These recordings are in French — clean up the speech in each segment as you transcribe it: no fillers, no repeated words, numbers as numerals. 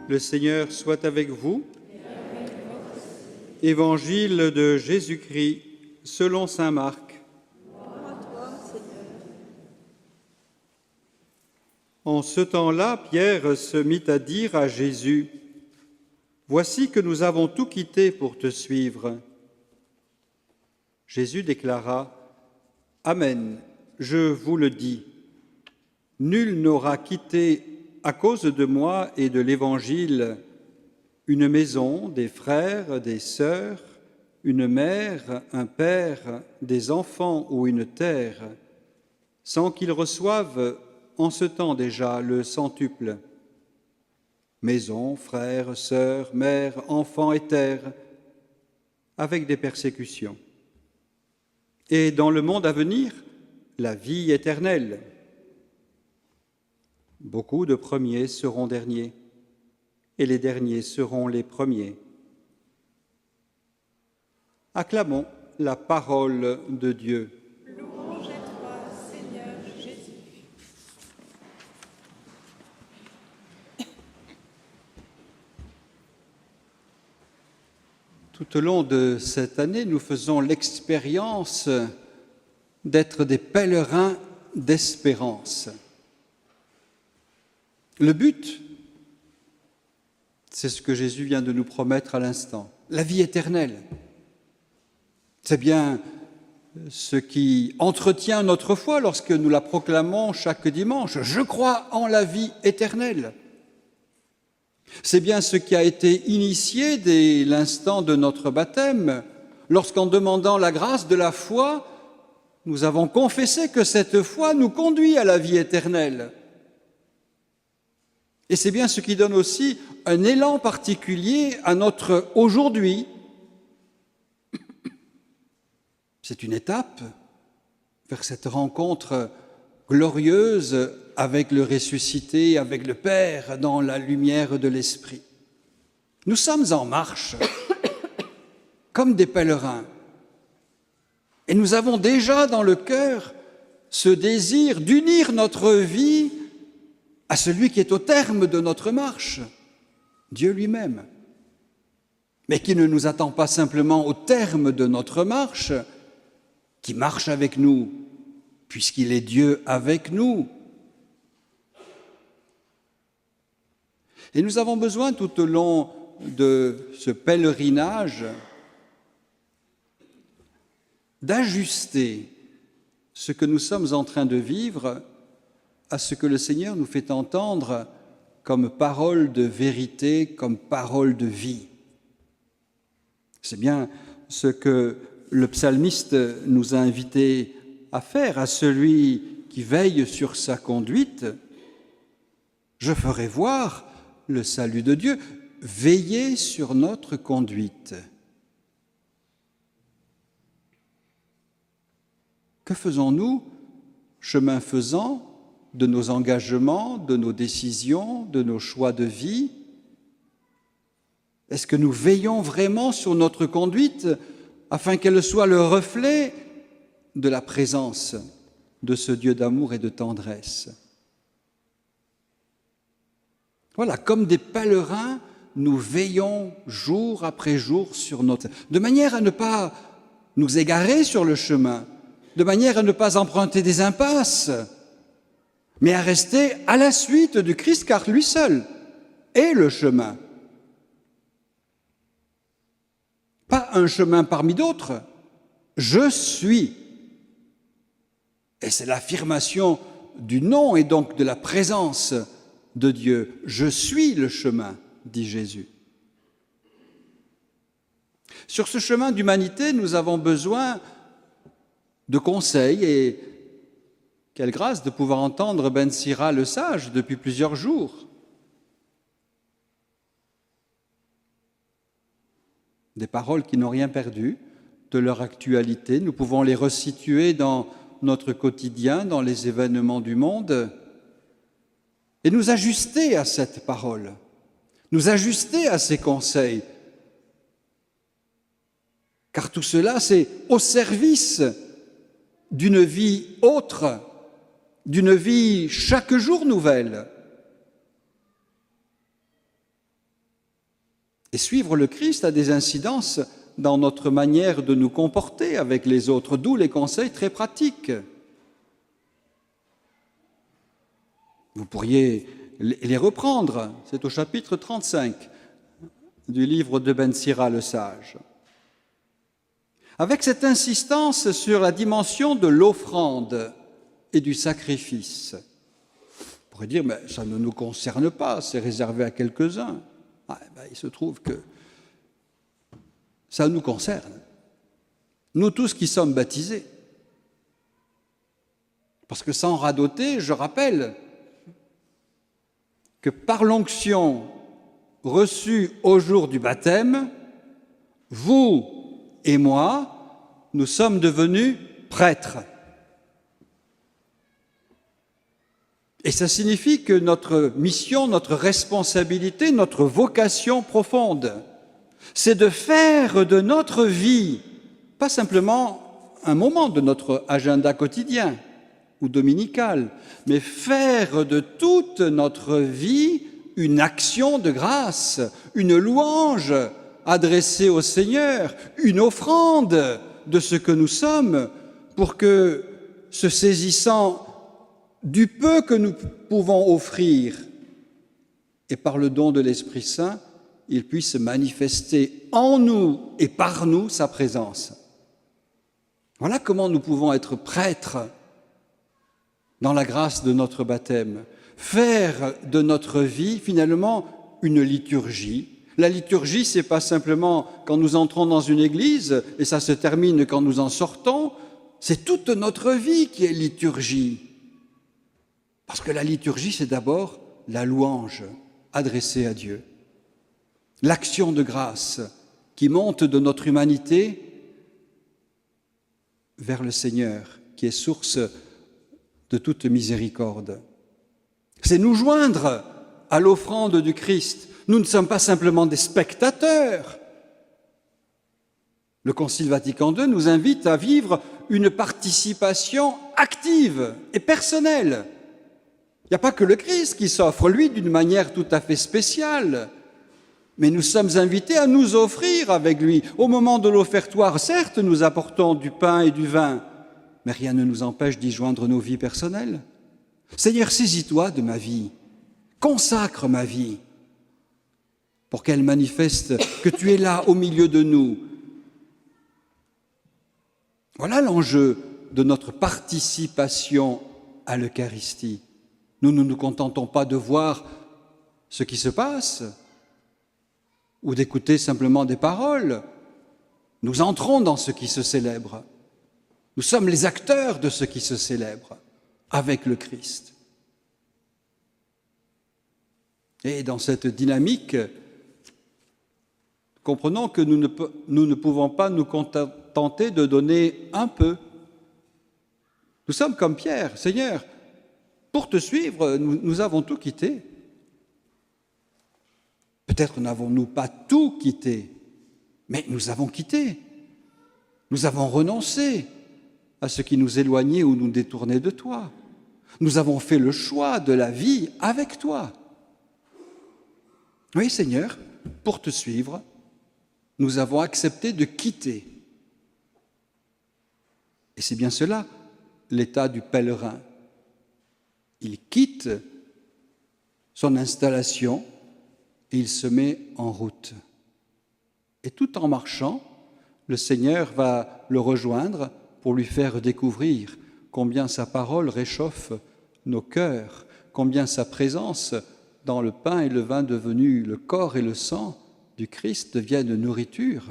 Le Seigneur soit avec vous. Évangile de Jésus-Christ selon saint Marc. En ce temps-là, Pierre se mit à dire à Jésus : « Voici que nous avons tout quitté pour te suivre. » Jésus déclara : « Amen, je vous le dis, nul n'aura quitté à cause de moi et de l'Évangile une maison, des frères, des sœurs, une mère, un père, des enfants ou une terre, sans qu'il reçoive en ce temps déjà le centuple. Maison, frères, sœurs, mère, enfants et terre, avec des persécutions. Et dans le monde à venir, la vie éternelle. Beaucoup de premiers seront derniers, et les derniers seront les premiers. » Acclamons la parole de Dieu. Louange à toi, Seigneur Jésus. Tout au long de cette année, nous faisons l'expérience d'être des pèlerins d'espérance. Le but, c'est ce que Jésus vient de nous promettre à l'instant, la vie éternelle. C'est bien ce qui entretient notre foi lorsque nous la proclamons chaque dimanche. Je crois en la vie éternelle. C'est bien ce qui a été initié dès l'instant de notre baptême, lorsqu'en demandant la grâce de la foi, nous avons confessé que cette foi nous conduit à la vie éternelle. Et c'est bien ce qui donne aussi un élan particulier à notre aujourd'hui. C'est une étape vers cette rencontre glorieuse avec le ressuscité, avec le Père, dans la lumière de l'Esprit. Nous sommes en marche, comme des pèlerins. Et nous avons déjà dans le cœur ce désir d'unir notre vie à celui qui est au terme de notre marche, Dieu lui-même, mais qui ne nous attend pas simplement au terme de notre marche, qui marche avec nous, puisqu'il est Dieu avec nous. Et nous avons besoin tout au long de ce pèlerinage d'ajuster ce que nous sommes en train de vivre à ce que le Seigneur nous fait entendre comme parole de vérité, comme parole de vie. C'est bien ce que le psalmiste nous a invités à faire, à celui qui veille sur sa conduite. Je ferai voir le salut de Dieu, veillez sur notre conduite. Que faisons-nous, chemin faisant, de nos engagements, de nos décisions, de nos choix de vie? Est-ce que nous veillons vraiment sur notre conduite afin qu'elle soit le reflet de la présence de ce Dieu d'amour et de tendresse? Voilà, comme des pèlerins, nous veillons jour après jour sur notre... de manière à ne pas nous égarer sur le chemin, de manière à ne pas emprunter des impasses, mais à rester à la suite du Christ, car lui seul est le chemin. Pas un chemin parmi d'autres, je suis. Et c'est l'affirmation du nom et donc de la présence de Dieu. Je suis le chemin, dit Jésus. Sur ce chemin d'humanité, nous avons besoin de conseils et quelle grâce de pouvoir entendre Ben Sira le sage depuis plusieurs jours. Des paroles qui n'ont rien perdu de leur actualité. Nous pouvons les resituer dans notre quotidien, dans les événements du monde, et nous ajuster à cette parole, nous ajuster à ces conseils. Car tout cela, c'est au service d'une vie autre, d'une vie chaque jour nouvelle. Et suivre le Christ a des incidences dans notre manière de nous comporter avec les autres, d'où les conseils très pratiques. Vous pourriez les reprendre, c'est au chapitre 35 du livre de Ben Sira le Sage. Avec cette insistance sur la dimension de l'offrande et du sacrifice. On pourrait dire, mais ça ne nous concerne pas, c'est réservé à quelques-uns. Il se trouve que ça nous concerne. Nous tous qui sommes baptisés. Parce que sans radoter, je rappelle que par l'onction reçue au jour du baptême, vous et moi, nous sommes devenus prêtres. Et ça signifie que notre mission, notre responsabilité, notre vocation profonde, c'est de faire de notre vie, pas simplement un moment de notre agenda quotidien ou dominical, mais faire de toute notre vie une action de grâce, une louange adressée au Seigneur, une offrande de ce que nous sommes, pour que, se saisissant du peu que nous pouvons offrir, et par le don de l'Esprit Saint, il puisse manifester en nous et par nous sa présence. Voilà comment nous pouvons être prêtres dans la grâce de notre baptême, faire de notre vie finalement une liturgie. La liturgie, ce n'est pas simplement quand nous entrons dans une église et ça se termine quand nous en sortons, c'est toute notre vie qui est liturgie. Parce que la liturgie, c'est d'abord la louange adressée à Dieu. L'action de grâce qui monte de notre humanité vers le Seigneur, qui est source de toute miséricorde. C'est nous joindre à l'offrande du Christ. Nous ne sommes pas simplement des spectateurs. Le Concile Vatican II nous invite à vivre une participation active et personnelle. Il n'y a pas que le Christ qui s'offre, lui, d'une manière tout à fait spéciale. Mais nous sommes invités à nous offrir avec lui. Au moment de l'offertoire, certes, nous apportons du pain et du vin, mais rien ne nous empêche d'y joindre nos vies personnelles. Seigneur, saisis-toi de ma vie, consacre ma vie, pour qu'elle manifeste que tu es là au milieu de nous. Voilà l'enjeu de notre participation à l'Eucharistie. Nous ne nous contentons pas de voir ce qui se passe ou d'écouter simplement des paroles. Nous entrons dans ce qui se célèbre. Nous sommes les acteurs de ce qui se célèbre avec le Christ. Et dans cette dynamique, comprenons que nous ne pouvons pas nous contenter de donner un peu. Nous sommes comme Pierre. Seigneur, pour te suivre, nous avons tout quitté. Peut-être n'avons-nous pas tout quitté, mais nous avons quitté. Nous avons renoncé à ce qui nous éloignait ou nous détournait de toi. Nous avons fait le choix de la vie avec toi. Oui, Seigneur, pour te suivre, nous avons accepté de quitter. Et c'est bien cela, l'état du pèlerin. Il quitte son installation et il se met en route. Et tout en marchant, le Seigneur va le rejoindre pour lui faire découvrir combien sa parole réchauffe nos cœurs, combien sa présence dans le pain et le vin devenus le corps et le sang du Christ deviennent nourriture.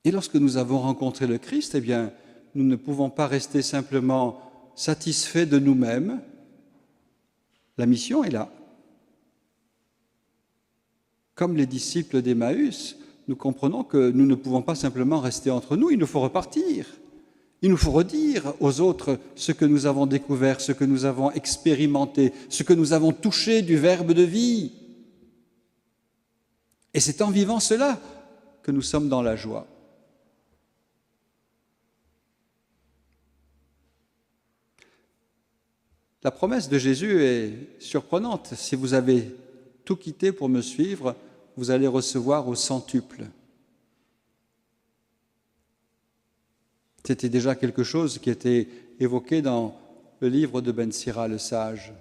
Et lorsque nous avons rencontré le Christ, eh bien, nous ne pouvons pas rester simplement satisfaits de nous-mêmes. La mission est là. Comme les disciples d'Emmaüs, nous comprenons que nous ne pouvons pas simplement rester entre nous, il nous faut repartir. Il nous faut redire aux autres ce que nous avons découvert, ce que nous avons expérimenté, ce que nous avons touché du Verbe de vie. Et c'est en vivant cela que nous sommes dans la joie. La promesse de Jésus est surprenante. Si vous avez tout quitter pour me suivre, vous allez recevoir au centuple. C'était déjà quelque chose qui était évoqué dans le livre de Ben Sira le sage.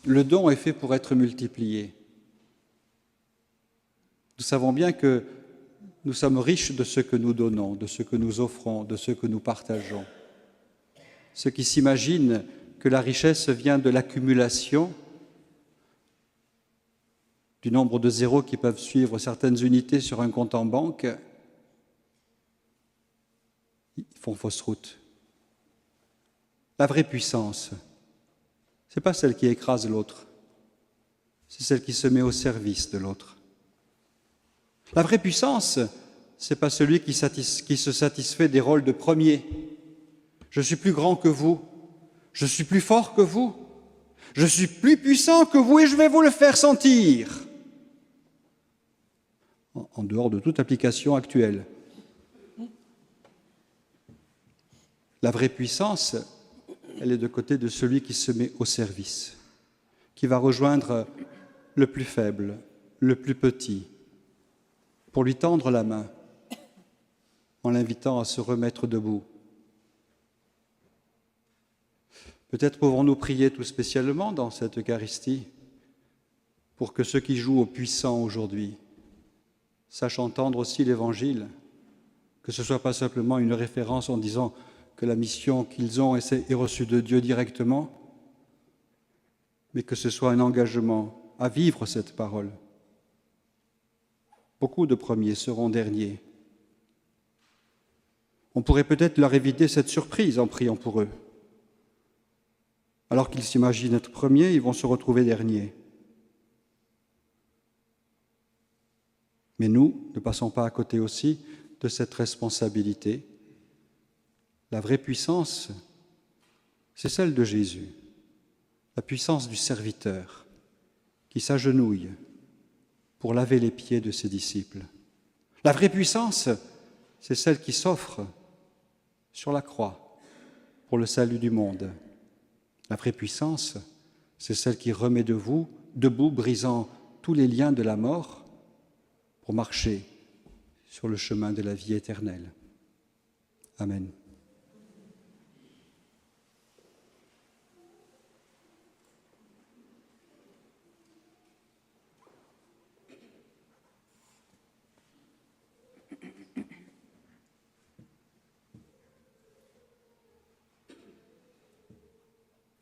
Le don est fait pour être multiplié. Nous savons bien que nous sommes riches de ce que nous donnons, de ce que nous offrons, de ce que nous partageons. Ceux qui s'imaginent que la richesse vient de l'accumulation, du nombre de zéros qui peuvent suivre certaines unités sur un compte en banque, ils font fausse route. La vraie puissance, ce n'est pas celle qui écrase l'autre, c'est celle qui se met au service de l'autre. La vraie puissance, ce n'est pas celui qui se satisfait des rôles de premier. Je suis plus grand que vous, je suis plus fort que vous, je suis plus puissant que vous et je vais vous le faire sentir. En dehors de toute application actuelle. La vraie puissance, elle est de côté de celui qui se met au service, qui va rejoindre le plus faible, le plus petit, pour lui tendre la main, en l'invitant à se remettre debout. Peut-être pouvons-nous prier tout spécialement dans cette Eucharistie pour que ceux qui jouent aux puissants aujourd'hui sachent entendre aussi l'Évangile, que ce ne soit pas simplement une référence en disant que la mission qu'ils ont est reçue de Dieu directement, mais que ce soit un engagement à vivre cette parole. Beaucoup de premiers seront derniers. On pourrait peut-être leur éviter cette surprise en priant pour eux. Alors qu'ils s'imaginent être premiers, ils vont se retrouver derniers. Mais nous, ne passons pas à côté aussi de cette responsabilité. La vraie puissance, c'est celle de Jésus, la puissance du serviteur qui s'agenouille pour laver les pieds de ses disciples. La vraie puissance, c'est celle qui s'offre sur la croix pour le salut du monde. La vraie puissance, c'est celle qui remet debout, brisant tous les liens de la mort pour marcher sur le chemin de la vie éternelle. Amen.